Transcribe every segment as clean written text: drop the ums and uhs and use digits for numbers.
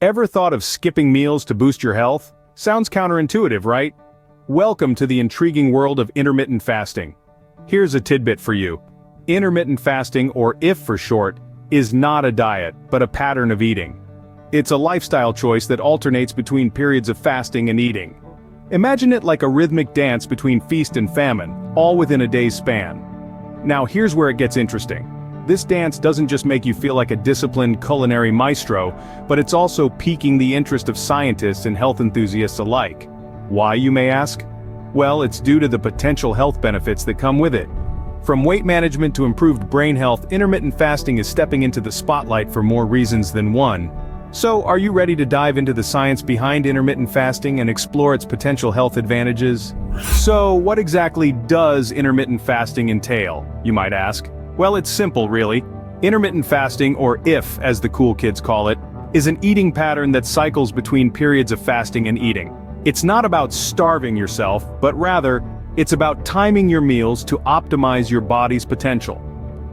Ever thought of skipping meals to boost your health? Sounds counterintuitive, right? Welcome to the intriguing world of intermittent fasting. Here's a tidbit for you. Intermittent fasting, or IF for short, is not a diet, but a pattern of eating. It's a lifestyle choice that alternates between periods of fasting and eating. Imagine it like a rhythmic dance between feast and famine, all within a day's span. Now here's where it gets interesting. This dance doesn't just make you feel like a disciplined culinary maestro, but it's also piquing the interest of scientists and health enthusiasts alike. Why, you may ask? Well, it's due to the potential health benefits that come with it. From weight management to improved brain health, intermittent fasting is stepping into the spotlight for more reasons than one. So, are you ready to dive into the science behind intermittent fasting and explore its potential health advantages? So, what exactly does intermittent fasting entail, you might ask? Well, it's simple, really. Intermittent fasting, or IF as the cool kids call it, is an eating pattern that cycles between periods of fasting and eating. It's not about starving yourself, but rather, it's about timing your meals to optimize your body's potential.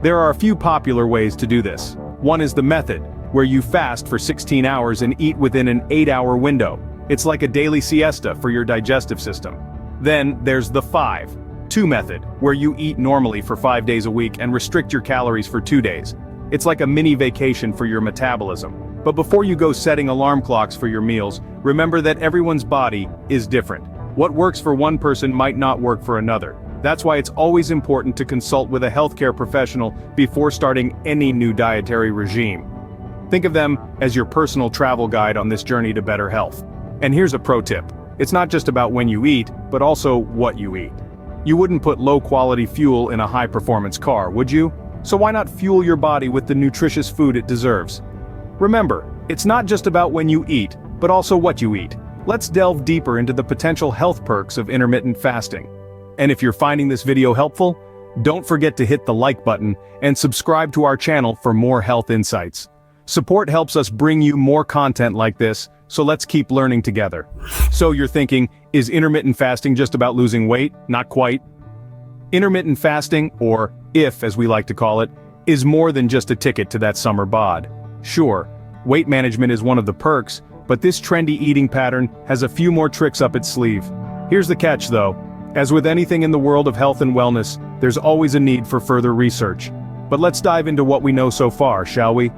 There are a few popular ways to do this. One is the method, where you fast for 16 hours and eat within an 8-hour window. It's like a daily siesta for your digestive system. Then, there's the 5-2 method, where you eat normally for 5 days a week and restrict your calories for 2 days. It's like a mini vacation for your metabolism. But before you go setting alarm clocks for your meals, remember that everyone's body is different. What works for one person might not work for another. That's why it's always important to consult with a healthcare professional before starting any new dietary regime. Think of them as your personal travel guide on this journey to better health. And here's a pro tip. It's not just about when you eat, but also what you eat. You wouldn't put low-quality fuel in a high-performance car, would you? So why not fuel your body with the nutritious food it deserves? Remember, it's not just about when you eat, but also what you eat. Let's delve deeper into the potential health perks of intermittent fasting. And if you're finding this video helpful, don't forget to hit the like button and subscribe to our channel for more health insights. Support helps us bring you more content like this, so let's keep learning together. So you're thinking, is intermittent fasting just about losing weight? Not quite. Intermittent fasting, or IF as we like to call it, is more than just a ticket to that summer bod. Sure, weight management is one of the perks, but this trendy eating pattern has a few more tricks up its sleeve. Here's the catch though. As with anything in the world of health and wellness, there's always a need for further research. But let's dive into what we know so far, shall we?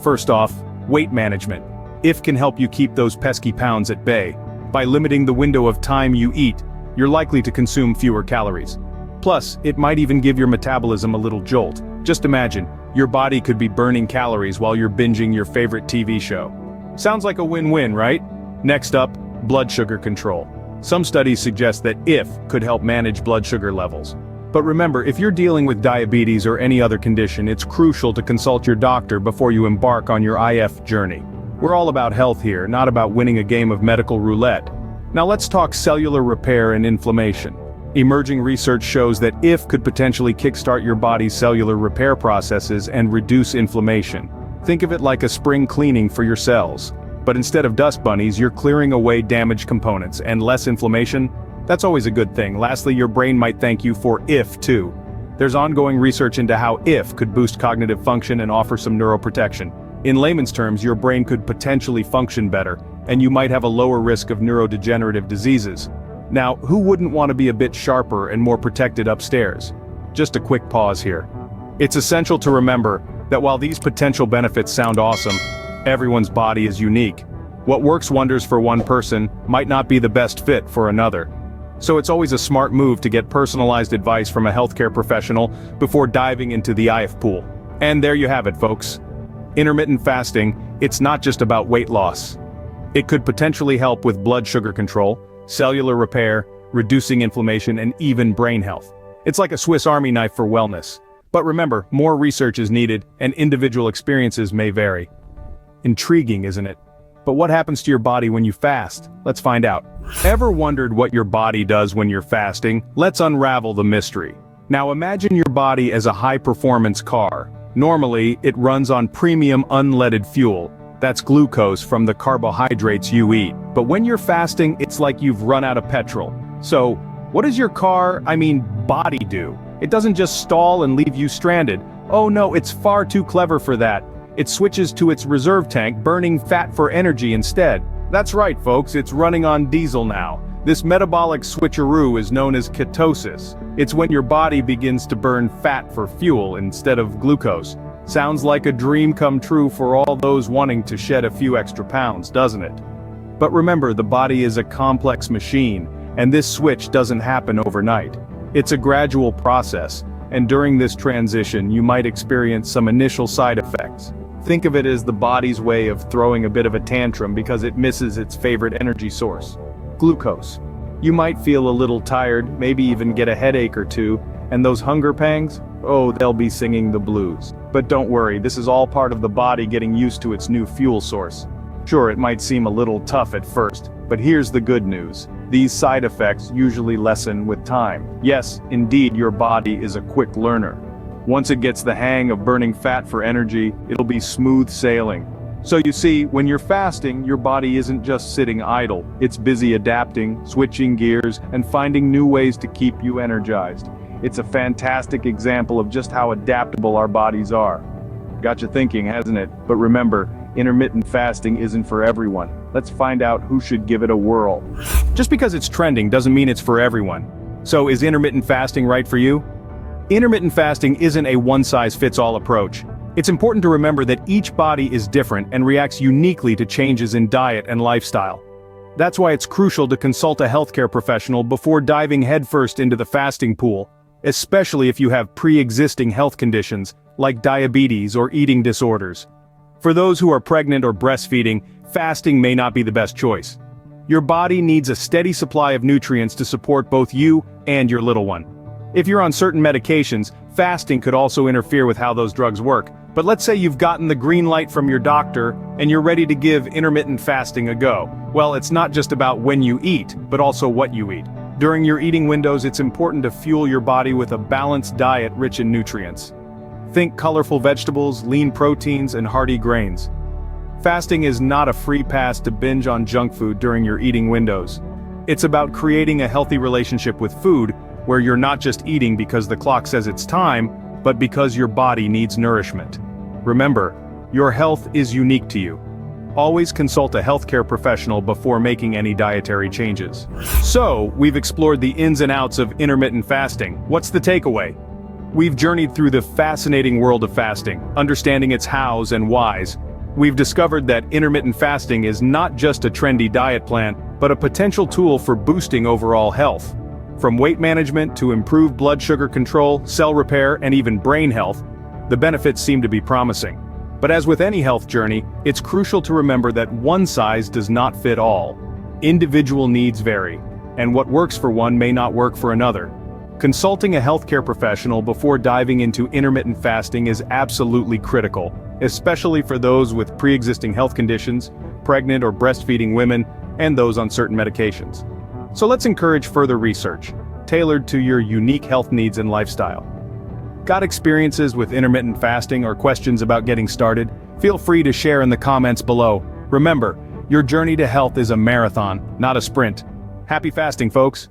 First off, weight management. IF can help you keep those pesky pounds at bay. By limiting the window of time you eat, you're likely to consume fewer calories. Plus, it might even give your metabolism a little jolt. Just imagine, your body could be burning calories while you're binging your favorite TV show. Sounds like a win-win, right? Next up, blood sugar control. Some studies suggest that IF could help manage blood sugar levels. But remember, if you're dealing with diabetes or any other condition, it's crucial to consult your doctor before you embark on your IF journey. We're all about health here, not about winning a game of medical roulette. Now let's talk cellular repair and inflammation. Emerging research shows that IF could potentially kickstart your body's cellular repair processes and reduce inflammation. Think of it like a spring cleaning for your cells. But instead of dust bunnies, you're clearing away damaged components, and less inflammation? That's always a good thing. Lastly, your brain might thank you for IF too. There's ongoing research into how IF could boost cognitive function and offer some neuroprotection. In layman's terms, your brain could potentially function better, and you might have a lower risk of neurodegenerative diseases. Now, who wouldn't want to be a bit sharper and more protected upstairs? Just a quick pause here. It's essential to remember that while these potential benefits sound awesome, everyone's body is unique. What works wonders for one person might not be the best fit for another. So it's always a smart move to get personalized advice from a healthcare professional before diving into the IF pool. And there you have it, folks. Intermittent fasting, it's not just about weight loss. It could potentially help with blood sugar control, cellular repair, reducing inflammation, and even brain health. It's like a Swiss Army knife for wellness. But remember, more research is needed, and individual experiences may vary. Intriguing, isn't it? But what happens to your body when you fast? Let's find out. Ever wondered what your body does when you're fasting? Let's unravel the mystery. Now imagine your body as a high-performance car. Normally, it runs on premium unleaded fuel. That's glucose from the carbohydrates you eat. But when you're fasting, it's like you've run out of petrol. So, what does your body do? It doesn't just stall and leave you stranded. Oh no, it's far too clever for that. it switches to its reserve tank, burning fat for energy instead. That's right, folks, it's running on diesel now. This metabolic switcheroo is known as ketosis. It's when your body begins to burn fat for fuel instead of glucose. Sounds like a dream come true for all those wanting to shed a few extra pounds, doesn't it? But remember, the body is a complex machine, and this switch doesn't happen overnight. It's a gradual process, and during this transition you might experience some initial side effects. Think of it as the body's way of throwing a bit of a tantrum because it misses its favorite energy source: glucose. You might feel a little tired, maybe even get a headache or two, and those hunger pangs? Oh, they'll be singing the blues. But don't worry, this is all part of the body getting used to its new fuel source. Sure, it might seem a little tough at first, but here's the good news. These side effects usually lessen with time. Yes, indeed, your body is a quick learner. Once it gets the hang of burning fat for energy, it'll be smooth sailing. So you see, when you're fasting, your body isn't just sitting idle. It's busy adapting, switching gears, and finding new ways to keep you energized. It's a fantastic example of just how adaptable our bodies are. Got you thinking, hasn't it? But remember, intermittent fasting isn't for everyone. Let's find out who should give it a whirl. Just because it's trending doesn't mean it's for everyone. So is intermittent fasting right for you? Intermittent fasting isn't a one-size-fits-all approach. It's important to remember that each body is different and reacts uniquely to changes in diet and lifestyle. That's why it's crucial to consult a healthcare professional before diving headfirst into the fasting pool, especially if you have pre-existing health conditions like diabetes or eating disorders. For those who are pregnant or breastfeeding, fasting may not be the best choice. Your body needs a steady supply of nutrients to support both you and your little one. If you're on certain medications, fasting could also interfere with how those drugs work. But let's say you've gotten the green light from your doctor and you're ready to give intermittent fasting a go. Well, it's not just about when you eat, but also what you eat. During your eating windows, it's important to fuel your body with a balanced diet rich in nutrients. Think colorful vegetables, lean proteins, and hearty grains. Fasting is not a free pass to binge on junk food during your eating windows. It's about creating a healthy relationship with food, where you're not just eating because the clock says it's time, but because your body needs nourishment. Remember, your health is unique to you. Always consult a healthcare professional before making any dietary changes. So, we've explored the ins and outs of intermittent fasting. What's the takeaway? We've journeyed through the fascinating world of fasting, understanding its hows and whys. We've discovered that intermittent fasting is not just a trendy diet plan, but a potential tool for boosting overall health. From weight management to improved blood sugar control, cell repair, and even brain health, the benefits seem to be promising. But as with any health journey, it's crucial to remember that one size does not fit all. Individual needs vary, and what works for one may not work for another. Consulting a healthcare professional before diving into intermittent fasting is absolutely critical, especially for those with pre-existing health conditions, pregnant or breastfeeding women, and those on certain medications. So let's encourage further research, tailored to your unique health needs and lifestyle. Got experiences with intermittent fasting or questions about getting started? Feel free to share in the comments below. Remember, your journey to health is a marathon, not a sprint. Happy fasting, folks!